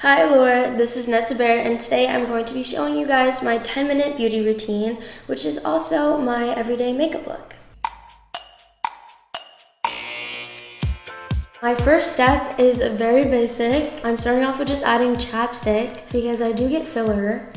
Hi Allure, this is Nessa Barrett, and today I'm going to be showing you guys my 10-minute beauty routine, which is also my everyday makeup look. My first step is very basic. I'm starting off with just adding chapstick because I do get filler.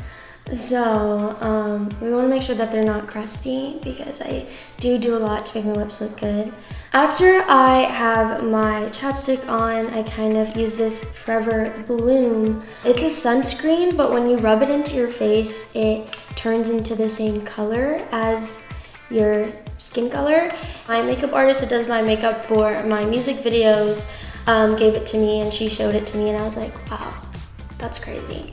So we want to make sure that they're not crusty because I do a lot to make my lips look good. After I have my chapstick on, I kind of use this Forever Bloom. It's a sunscreen, but when you rub it into your face, it turns into the same color as your skin color. My makeup artist that does my makeup for my music videos gave it to me, and she showed it to me, and I was like, wow, that's crazy.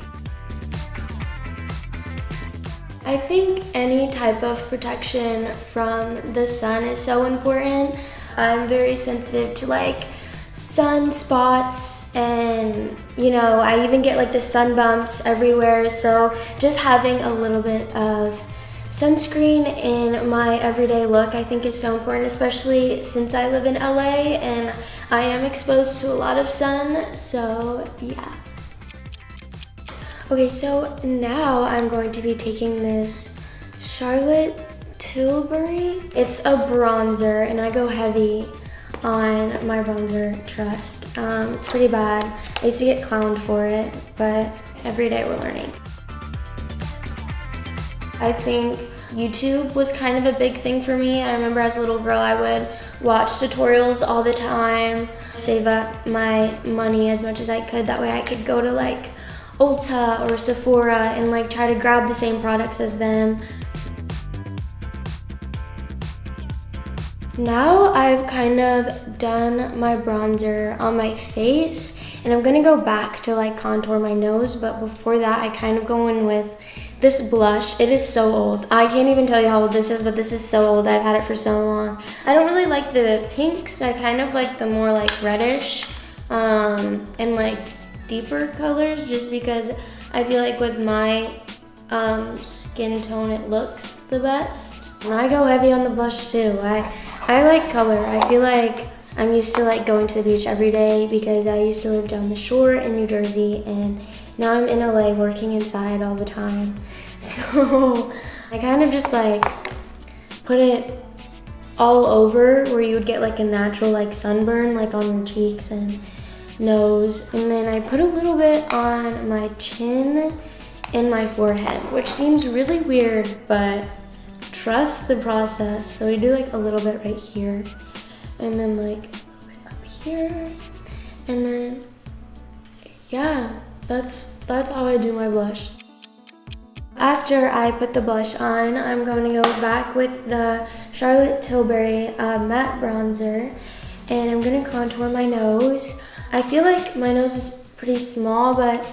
I think any type of protection from the sun is so important. I'm very sensitive to like sunspots, and I even get like the sun bumps everywhere, so just having a little bit of sunscreen in my everyday look I think is so important, especially since I live in LA and I am exposed to a lot of sun, so yeah. Okay, so now I'm going to be taking this Charlotte Tilbury. It's a bronzer, and I go heavy on my bronzer trust. It's pretty bad. I used to get clowned for it, but every day we're learning. I think YouTube was kind of a big thing for me. I remember as a little girl I would watch tutorials all the time, save up my money as much as I could. That way I could go to like Ulta or Sephora and like try to grab the same products as them. Now I've kind of done my bronzer on my face, and I'm gonna go back to like contour my nose, but before that I kind of go in with this blush. It is so old. I can't even tell you how old this is, but this is so old. I've had it for so long. I don't really like the pinks. I kind of like the more like reddish and like deeper colors, just because I feel like with my skin tone it looks the best. And I go heavy on the blush too. I like color. I feel like I'm used to like going to the beach every day because I used to live down the shore in New Jersey, and now I'm in LA working inside all the time. So I kind of just like put it all over where you would get like a natural like sunburn like on your cheeks and nose, and then I put a little bit on my chin and my forehead, which seems really weird, but trust the process. So we do like a little bit right here, and then like a little bit up here, and then yeah, that's how I do my blush. After I put the blush on, I'm going to go back with the Charlotte Tilbury matte bronzer, and I'm gonna contour my nose. I feel like my nose is pretty small, but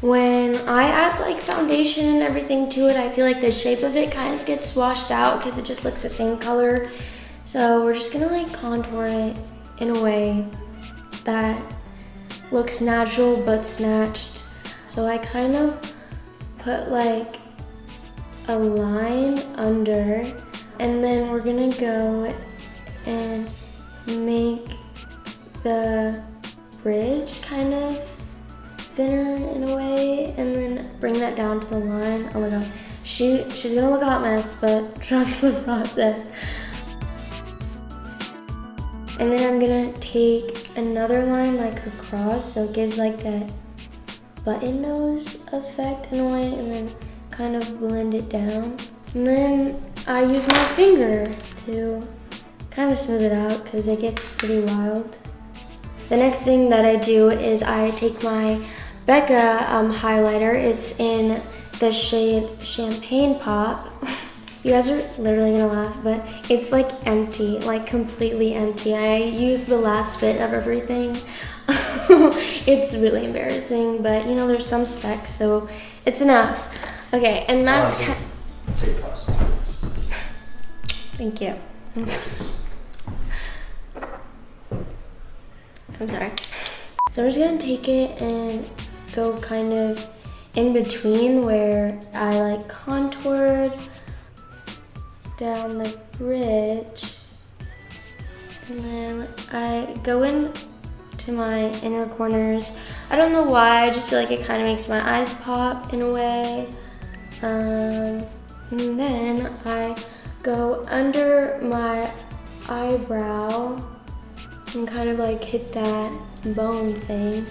when I add like foundation and everything to it, I feel like the shape of it kind of gets washed out because it just looks the same color. So we're just gonna like contour it in a way that looks natural but snatched. So I kind of put like a line under, and then we're gonna go and make the bridge kind of thinner in a way, and then bring that down to the line. Oh my god, she's gonna look a hot mess, but trust the process. And then I'm gonna take another line like across, so it gives like that button nose effect in a way, and then kind of blend it down. And then I use my finger to kind of smooth it out because it gets pretty wild. The next thing that I do is I take my Becca highlighter. It's in the shade Champagne Pop. You guys are literally gonna laugh, but it's like empty, like completely empty. I use the last bit of everything. It's really embarrassing, but there's some specs, so it's enough. Okay, and that's Thank you. I'm sorry. So I'm just gonna take it and go kind of in between where I like contoured down the bridge, and then I go in to my inner corners I don't know why, I just feel like it kind of makes my eyes pop in a way. And then I go under my eyebrow and kind of like hit that bone thing.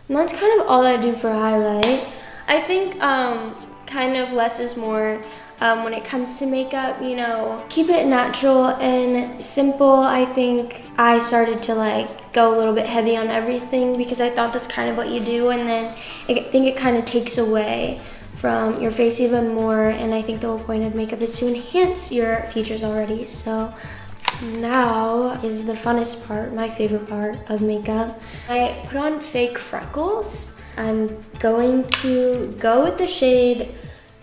And that's kind of all I do for highlight. I think kind of less is more when it comes to makeup, you know, keep it natural and simple. I think I started to like go a little bit heavy on everything because I thought that's kind of what you do, and then I think it kind of takes away from your face even more, and I think the whole point of makeup is to enhance your features already. So now is the funnest part, my favorite part of makeup. I put on fake freckles. I'm going to go with the shade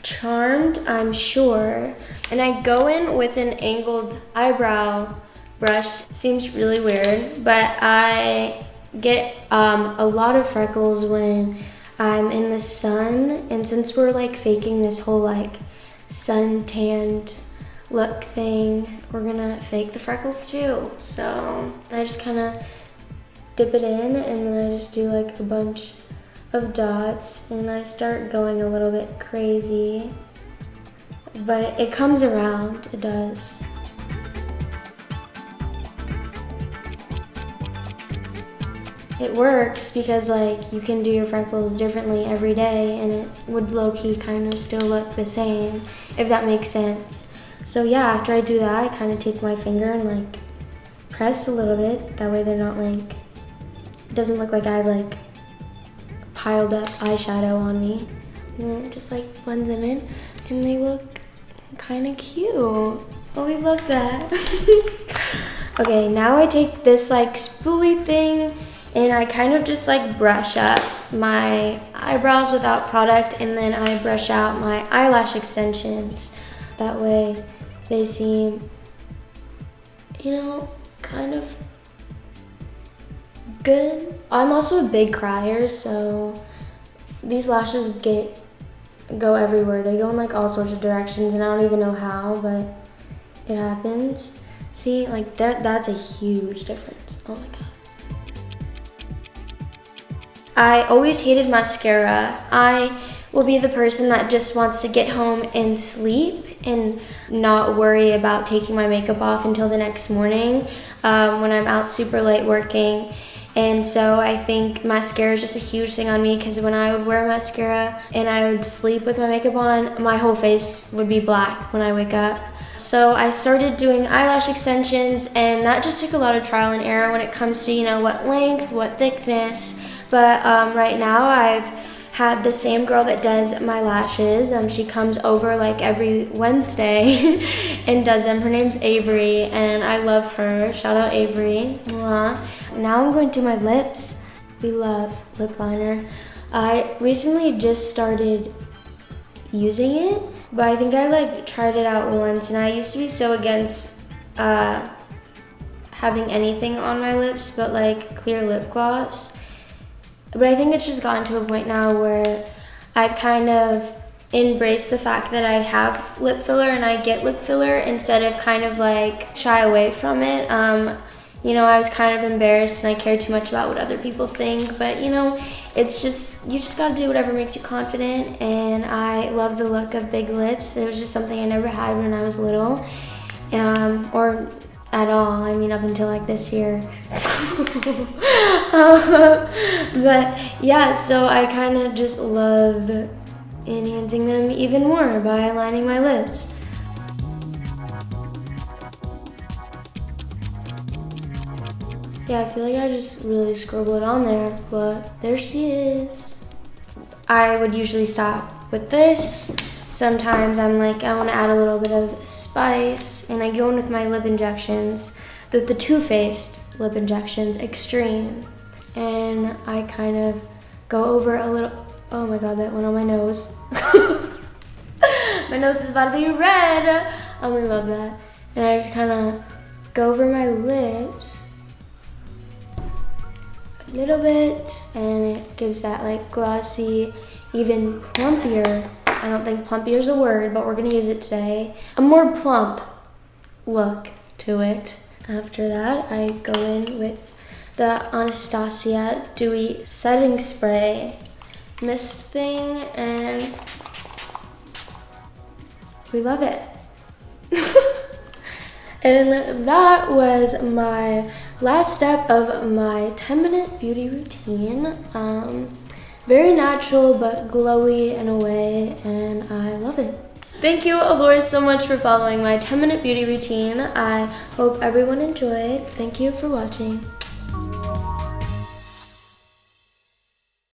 Charmed, I'm sure. And I go in with an angled eyebrow brush. Seems really weird, but I get a lot of freckles when I'm in the sun. And since we're like faking this whole like sun tanned look thing, we're gonna fake the freckles too. So I just kind of dip it in, and then I just do like a bunch of dots, and I start going a little bit crazy, but it comes around, it does. It works because like you can do your freckles differently every day, and it would low-key kind of still look the same, if that makes sense. So yeah, after I do that, I kind of take my finger and like press a little bit, that way they're not like, it doesn't look like I like piled up eyeshadow on me. And then it just like blends them in, and they look kind of cute. Oh, we love that. Okay, now I take this like spoolie thing, and I kind of just like brush up my eyebrows without product, and then I brush out my eyelash extensions. That way they seem, you know, kind of good. I'm also a big crier, so these lashes go everywhere. They go in like all sorts of directions, and I don't even know how, but it happens. See, like that's a huge difference. Oh my god. I always hated mascara. I will be the person that just wants to get home and sleep and not worry about taking my makeup off until the next morning when I'm out super late working. And so I think mascara is just a huge thing on me, because when I would wear mascara and I would sleep with my makeup on, my whole face would be black when I wake up. So I started doing eyelash extensions, and that just took a lot of trial and error when it comes to, you know, what length, what thickness. But right now I've had the same girl that does my lashes. She comes over like every Wednesday and does them. Her name's Avery, and I love her. Shout out Avery. Mwah. Now I'm going to do my lips. We love lip liner. I recently just started using it, but I think I like tried it out once, and I used to be so against having anything on my lips but like clear lip gloss. But I think it's just gotten to a point now where I've kind of embraced the fact that I have lip filler and I get lip filler, instead of kind of like shy away from it. You know, I was kind of embarrassed and I cared too much about what other people think, but you know, it's just, you just gotta do whatever makes you confident, and I love the look of big lips. It was just something I never had when I was little, or at all. I mean, up until like this year. So, but yeah, so I kind of just love enhancing them even more by lining my lips. Yeah, I feel like I just really scribbled it on there, but there she is. I would usually stop with this. Sometimes I'm like, I want to add a little bit of spice, and I go in with my lip injections, the Too Faced lip injections, Extreme. And I kind of go over a little, oh my god, that went on my nose. My nose is about to be red. Oh, we love that. And I just kind of go over my lips a little bit, and it gives that like glossy, even plumpier, I don't think plumpier is a word, but we're gonna use it today, a more plump look to it. After that, I go in with the Anastasia Dewy Setting Spray mist thing, and we love it. And that was my last step of my 10-minute beauty routine. Very natural but glowy in a way, and I love it. Thank you, Allure, so much for following my 10-minute beauty routine. I hope everyone enjoyed. Thank you for watching.